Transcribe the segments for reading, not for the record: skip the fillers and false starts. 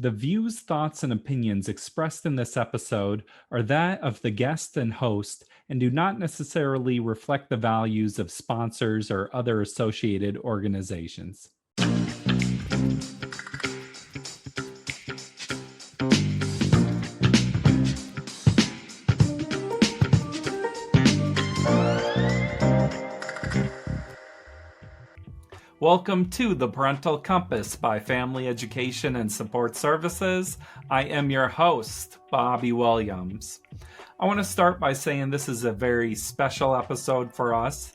The views, thoughts, and opinions expressed in this episode are that of the guest and host and do not necessarily reflect the values of sponsors or other associated organizations. Welcome to the Parental Compass by Family Education and Support Services. I am your host, Bobby Williams. I want to start by saying this is a very special episode for us.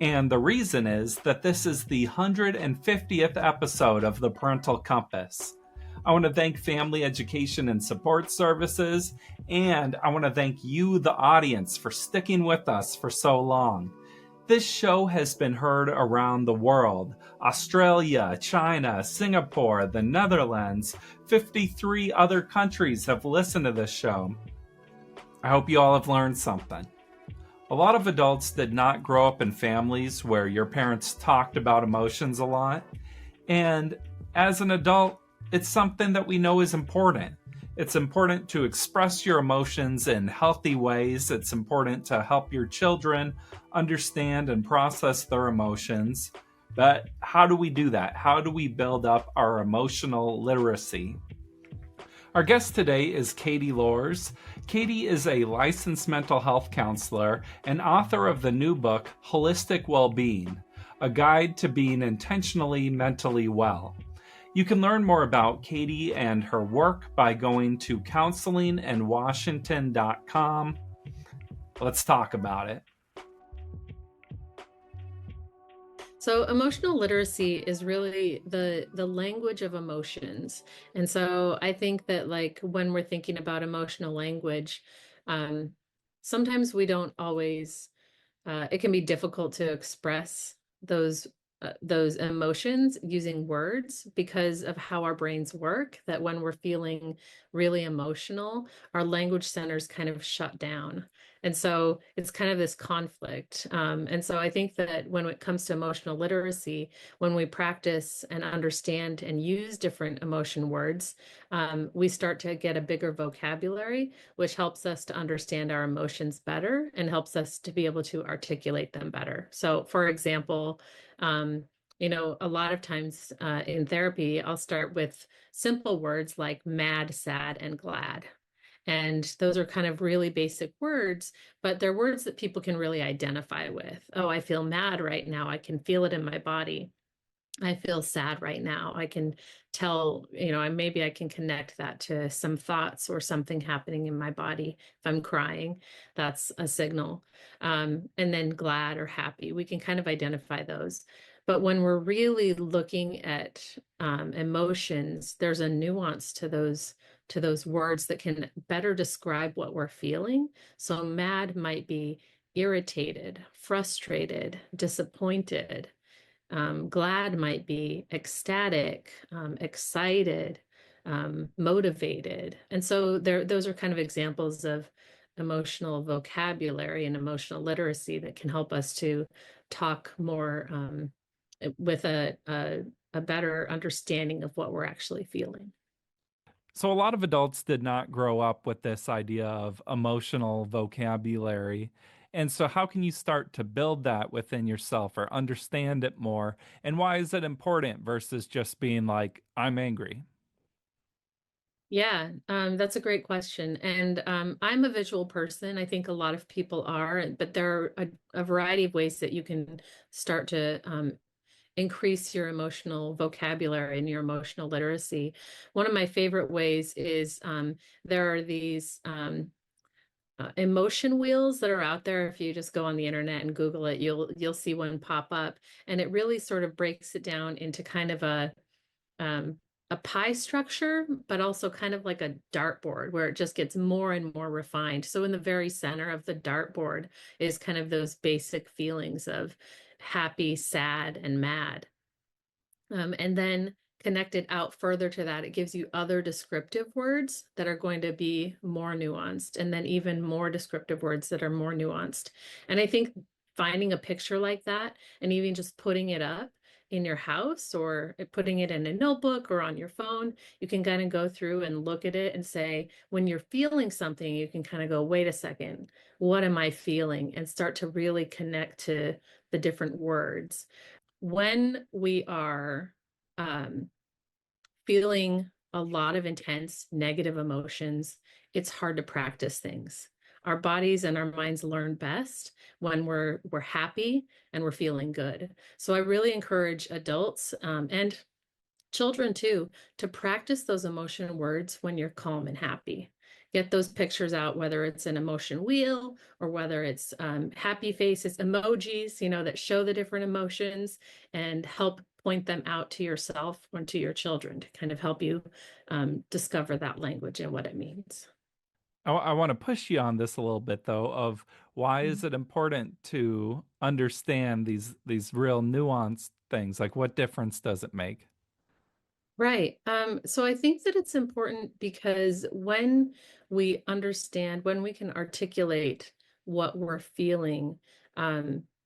And the reason is that this is the 150th episode of the Parental Compass. I want to thank Family Education and Support Services, and I want to thank you, the audience, for sticking with us for so long. This show has been heard around the world. Australia, China, Singapore, the Netherlands, 53 other countries have listened to this show. I hope you all have learned something. A lot of adults did not grow up in families where your parents talked about emotions a lot. And as an adult, it's something that we know is important. It's important to express your emotions in healthy ways. It's important to help your children understand and process their emotions. But how do we do that? How do we build up our emotional literacy? Our guest today is Katie Lorz. Katie is a licensed mental health counselor and author of the new book, Holistic Wellbeing, a guide to being intentionally mentally well. You can learn more about Katie and her work by going to counselinginwashington.com. Let's talk about it. So emotional literacy is really the language of emotions. And so I think that like when we're thinking about emotional language, sometimes we don't always, it can be difficult to express those emotions using words because of how our brains work, that when we're feeling really emotional, our language centers kind of shut down. And so it's kind of this conflict. And so I think that when it comes to emotional literacy, when we practice and understand and use different emotion words, we start to get a bigger vocabulary, which helps us to understand our emotions better and helps us to be able to articulate them better. So, for example, a lot of times in therapy, I'll start with simple words like mad, sad, and glad. And those are kind of really basic words, but they're words that people can really identify with. Oh, I feel mad right now. I can feel it in my body. I feel sad right now. I can tell, maybe I can connect that to some thoughts or something happening in my body. If I'm crying, that's a signal. And then glad or happy, we can kind of identify those. But when we're really looking at emotions, there's a nuance to those words that can better describe what we're feeling. So mad might be irritated, frustrated, disappointed. Glad might be ecstatic, excited, motivated. And so those are kind of examples of emotional vocabulary and emotional literacy that can help us to talk more with a better understanding of what we're actually feeling. So, a lot of adults did not grow up with this idea of emotional vocabulary. And so, how can you start to build that within yourself or understand it more? And why is it important versus just being like, I'm angry? Yeah, that's a great question. And I'm a visual person. I think a lot of people are, but there are a variety of ways that you can start to increase your emotional vocabulary and your emotional literacy. One of my favorite ways is there are these emotion wheels that are out there. If you just go on the internet and Google it, you'll see one pop up, and it really sort of breaks it down into kind of um, a pie structure, but also kind of like a dartboard where it just gets more and more refined. So in the very center of the dartboard is kind of those basic feelings of happy, sad, and mad. And then connected out further to that, it gives you other descriptive words that are going to be more nuanced, and then even more descriptive words that are more nuanced. And I think finding a picture like that and even just putting it up in your house or putting it in a notebook or on your phone, you can kind of go through and look at it and say, when you're feeling something, you can kind of go, wait a second, what am I feeling? And start to really connect to the different words. When we are um, feeling a lot of intense negative emotions, it's hard to practice things. Our bodies and our minds learn best when we're happy and we're feeling good. So I really encourage adults and children too to practice those emotion words when you're calm and happy. Get those pictures out, whether it's an emotion wheel or whether it's happy faces, emojis, that show the different emotions, and help point them out to yourself or to your children to kind of help you discover that language and what it means. I want to push you on this a little bit though, of why is Mhm. it important to understand these real nuanced things? Like what difference does it make? Right. So I think that it's important because when we understand, when we can articulate what we're feeling,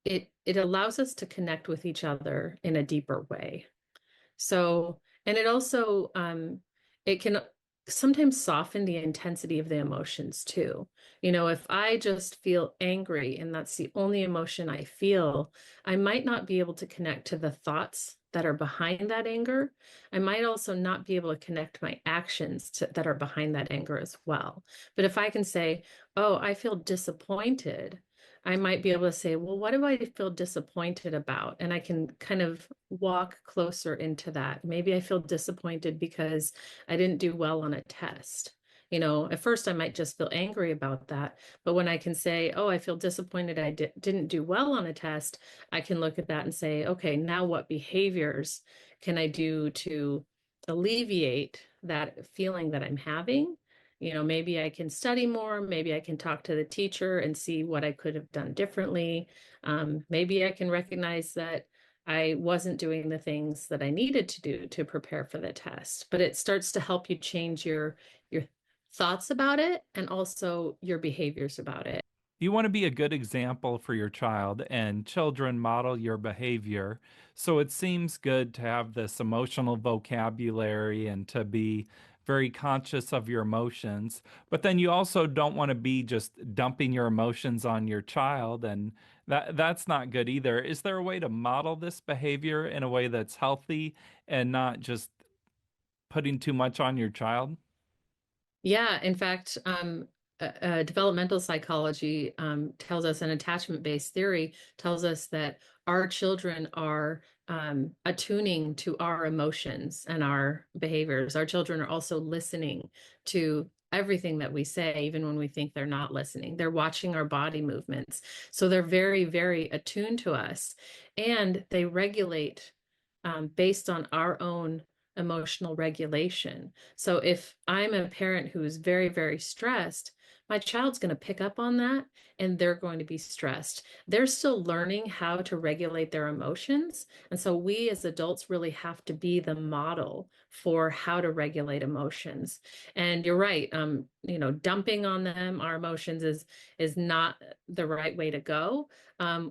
it allows us to connect with each other in a deeper way. So, and it also it can sometimes soften the intensity of the emotions too. If I just feel angry and that's the only emotion I feel, I might not be able to connect to the thoughts that are behind that anger. I might also not be able to connect my actions that are behind that anger as well. But if I can say, "Oh, I feel disappointed," I might be able to say, well, what do I feel disappointed about? And I can kind of walk closer into that. Maybe I feel disappointed because I didn't do well on a test. At first I might just feel angry about that. But when I can say, oh, I feel disappointed didn't do well on a test, I can look at that and say, okay, now what behaviors can I do to alleviate that feeling that I'm having? Maybe I can study more. Maybe I can talk to the teacher and see what I could have done differently. Maybe I can recognize that I wasn't doing the things that I needed to do to prepare for the test. But it starts to help you change your thoughts about it and also your behaviors about it. You want to be a good example for your child, and children model your behavior. So it seems good to have this emotional vocabulary and to be very conscious of your emotions. But then you also don't want to be just dumping your emotions on your child, and that's not good either. Is there a way to model this behavior in a way that's healthy and not just putting too much on your child? Yeah, in fact, developmental psychology tells us, an attachment-based theory tells us that our children are attuning to our emotions and our behaviors. Our children are also listening to everything that we say, even when we think they're not listening. They're watching our body movements. So they're very, very attuned to us, and they regulate based on our own emotional regulation. So if I'm a parent who's very, very stressed, my child's going to pick up on that and they're going to be stressed. They're still learning how to regulate their emotions. And so we as adults really have to be the model for how to regulate emotions. And you're right, dumping on them our emotions is not the right way to go.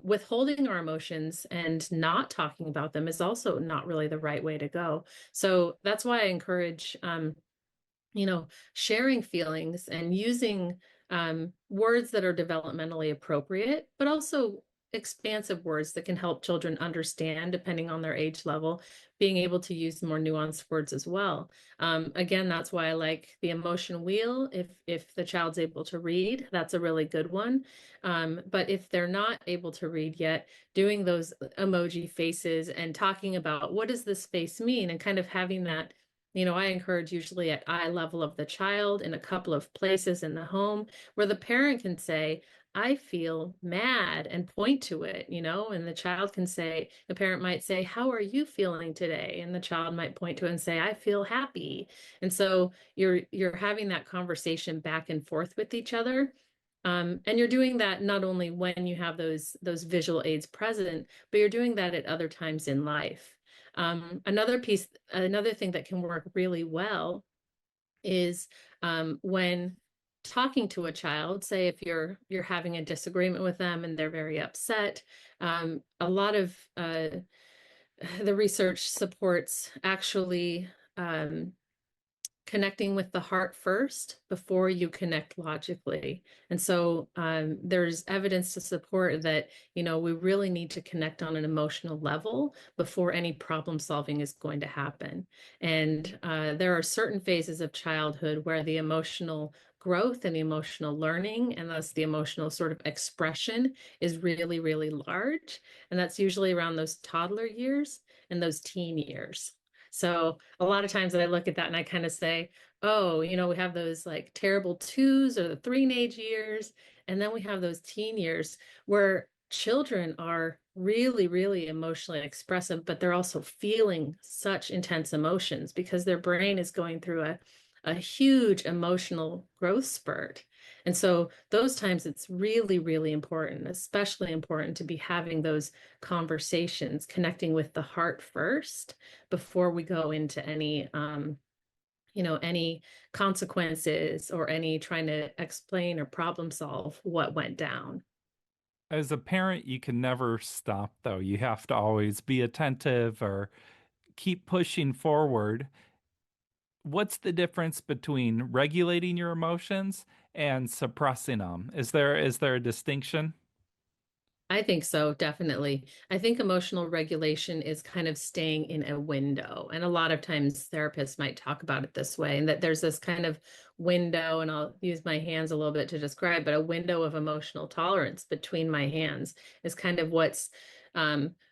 Withholding our emotions and not talking about them is also not really the right way to go. So that's why I encourage, sharing feelings and using words that are developmentally appropriate, but also expansive words that can help children understand, depending on their age level, being able to use more nuanced words as well. Again, that's why I like the emotion wheel. If the child's able to read, that's a really good one. But if they're not able to read yet, doing those emoji faces and talking about what does this face mean, and kind of having that, I encourage usually at eye level of the child in a couple of places in the home where the parent can say, I feel mad, and point to it, and the child can say, the parent might say, how are you feeling today? And the child might point to it and say, I feel happy. And so you're having that conversation back and forth with each other. And you're doing that not only when you have those visual aids present, but you're doing that at other times in life. Another thing that can work really well is when talking to a child, say if you're having a disagreement with them and they're very upset, a lot of the research supports actually um, connecting with the heart first before you connect logically. And so there's evidence to support that, we really need to connect on an emotional level before any problem solving is going to happen. And there are certain phases of childhood where the emotional growth and the emotional learning, and thus the emotional sort of expression, is really, really large. And that's usually around those toddler years and those teen years. So a lot of times I look at that and I kind of say, oh, we have those like terrible twos or the teenage years, and then we have those teen years where children are really, really emotionally expressive, but they're also feeling such intense emotions because their brain is going through a huge emotional growth spurt. And so those times it's really, really important, especially important to be having those conversations, connecting with the heart first before we go into any consequences or any trying to explain or problem solve what went down. As a parent, you can never stop, though. You have to always be attentive or keep pushing forward. What's the difference between regulating your emotions and suppressing them? Is there a distinction? I think so, definitely. I think emotional regulation is kind of staying in a window. And a lot of times therapists might talk about it this way, and that there's this kind of window, and I'll use my hands a little bit to describe, but a window of emotional tolerance between my hands is kind of what's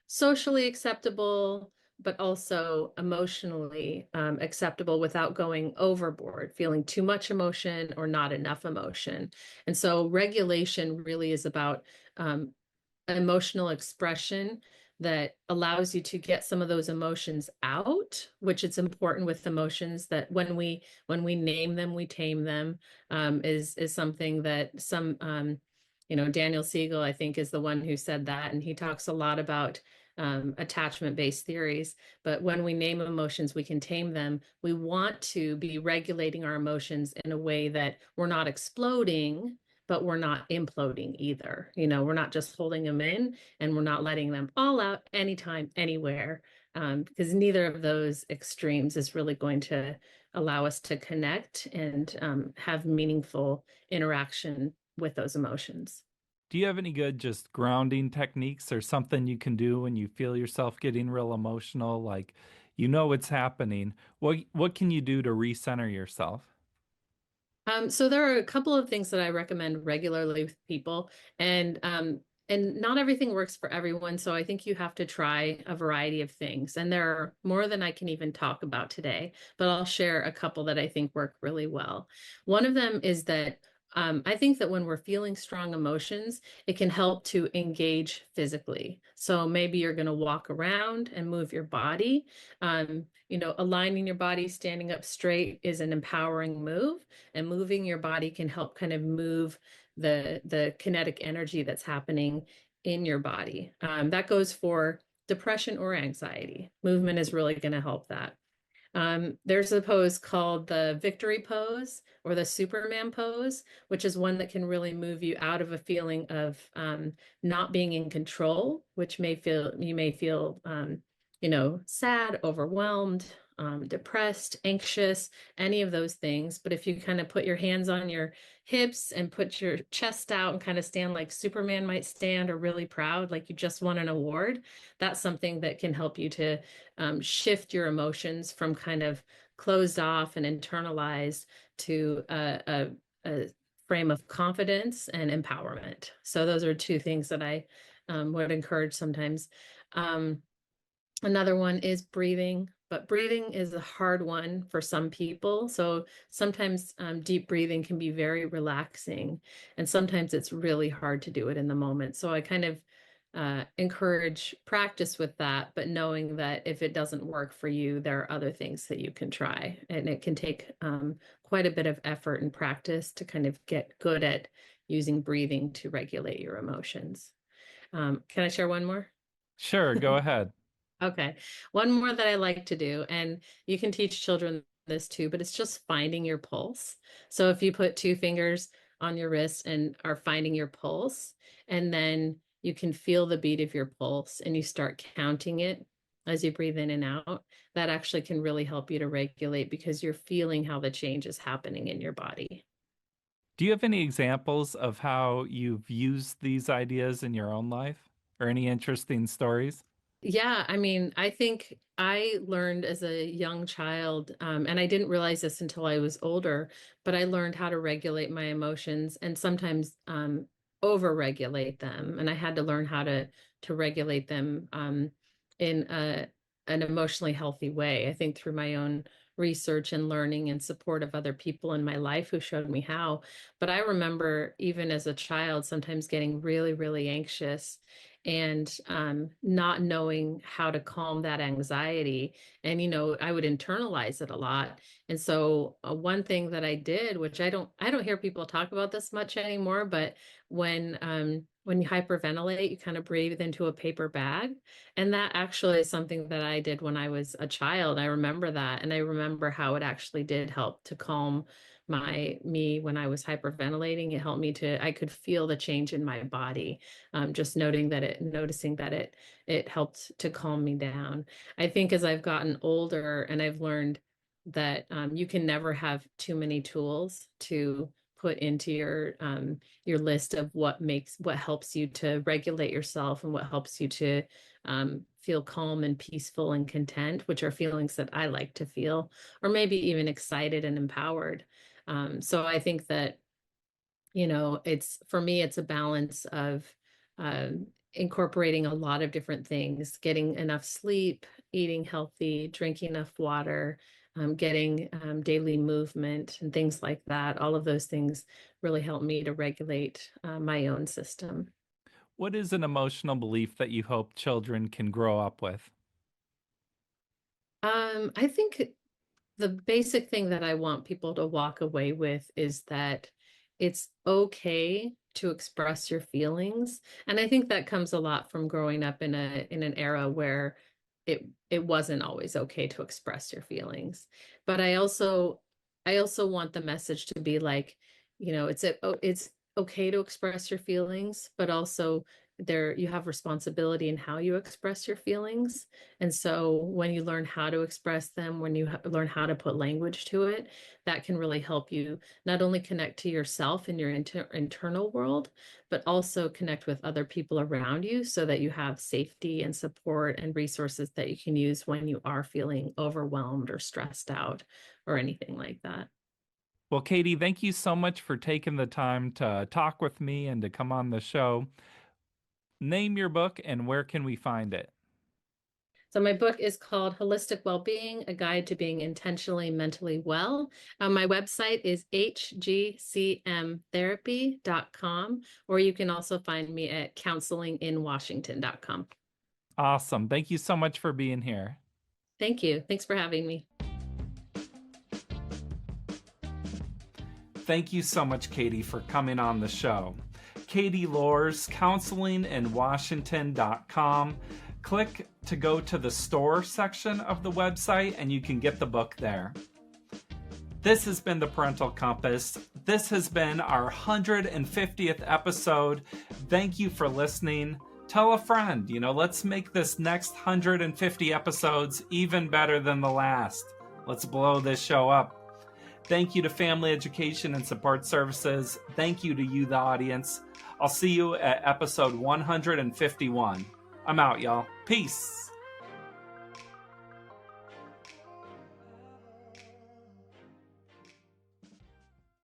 socially acceptable, but also emotionally acceptable without going overboard, feeling too much emotion or not enough emotion. And so regulation really is about emotional expression that allows you to get some of those emotions out, which it's important with emotions that when we name them, we tame them, is something that Daniel Siegel, I think, is the one who said that, and he talks a lot about attachment-based theories. But when we name emotions, we can tame them. We want to be regulating our emotions in a way that we're not exploding, but we're not imploding either. We're not just holding them in, and we're not letting them all out anytime, anywhere, because neither of those extremes is really going to allow us to connect and have meaningful interaction with those emotions. Do you have any good just grounding techniques or something you can do when you feel yourself getting real emotional, like you know it's happening? What can you do to recenter yourself? So there are a couple of things that I recommend regularly with people, and not everything works for everyone. So I think you have to try a variety of things, and there are more than I can even talk about today. But I'll share a couple that I think work really well. One of them is that I think that when we're feeling strong emotions, it can help to engage physically. So maybe you're going to walk around and move your body. Aligning your body, standing up straight is an empowering move, and moving your body can help kind of move the kinetic energy that's happening in your body. That goes for depression or anxiety. Movement is really going to help that. There's a pose called the victory pose or the Superman pose, which is one that can really move you out of a feeling of not being in control, which you may feel sad, overwhelmed, depressed, anxious, any of those things. But if you kind of put your hands on your hips and put your chest out and kind of stand like Superman might stand, or really proud, like you just won an award, that's something that can help you to shift your emotions from kind of closed off and internalized to a frame of confidence and empowerment. So those are two things that I would encourage sometimes. Another one is breathing, but breathing is a hard one for some people. So sometimes deep breathing can be very relaxing, and sometimes it's really hard to do it in the moment. So I kind of encourage practice with that, but knowing that if it doesn't work for you, there are other things that you can try. And it can take quite a bit of effort and practice to kind of get good at using breathing to regulate your emotions. Can I share one more? Sure, go ahead. Okay. One more that I like to do, and you can teach children this too, but it's just finding your pulse. So if you put two fingers on your wrist and are finding your pulse, and then you can feel the beat of your pulse and you start counting it as you breathe in and out, that actually can really help you to regulate because you're feeling how the change is happening in your body. Do you have any examples of how you've used these ideas in your own life or any interesting stories? Yeah, I mean, I think I learned as a young child, and I didn't realize this until I was older, but I learned how to regulate my emotions and sometimes over-regulate them. And I had to learn how to regulate them in an emotionally healthy way. I think through my own research and learning and support of other people in my life who showed me how. But I remember even as a child, sometimes getting really, really anxious and not knowing how to calm that anxiety. And I would internalize it a lot. And so one thing that I did, which I don't hear people talk about this much anymore, but when you hyperventilate, you kind of breathe into a paper bag. And that actually is something that I did when I was a child. I remember that, and I remember how it actually did help to calm me when I was hyperventilating. It helped me I could feel the change in my body, just noticing that it helped to calm me down. I think as I've gotten older and I've learned that you can never have too many tools to put into your list of what helps you to regulate yourself and what helps you to feel calm and peaceful and content, which are feelings that I like to feel, or maybe even excited and empowered. So I think that it's for me, it's a balance of incorporating a lot of different things, getting enough sleep, eating healthy, drinking enough water, getting daily movement and things like that. All of those things really help me to regulate my own system. What is an emotional belief that you hope children can grow up with? I think the basic thing that I want people to walk away with is that it's okay to express your feelings. And I think that comes a lot from growing up in an era where it wasn't always okay to express your feelings. But I also want the message to be like, it's okay to express your feelings, but also you have responsibility in how you express your feelings. And so when you learn how to express them, when you learn how to put language to it, that can really help you not only connect to yourself in your internal world, but also connect with other people around you so that you have safety and support and resources that you can use when you are feeling overwhelmed or stressed out or anything like that. Well, Katie, thank you so much for taking the time to talk with me and to come on the show. Name your book and where can we find it? So my book is called Holistic Wellbeing, A Guide to Being Intentionally Mentally Well. My website is hgcmtherapy.com, or you can also find me at counselinginwashington.com. Awesome. Thank you so much for being here. Thank you. Thanks for having me. Thank you so much, Katie, for coming on the show. Katie Lorz, counselinginwashington.com. Click to go to the store section of the website and you can get the book there. This has been the Parental Compass. This has been our 150th episode. Thank you for listening. Tell a friend, let's make this next 150 episodes even better than the last. Let's blow this show up. Thank you to Family Education and Support Services. Thank you to you, the audience. I'll see you at episode 151. I'm out, y'all. Peace.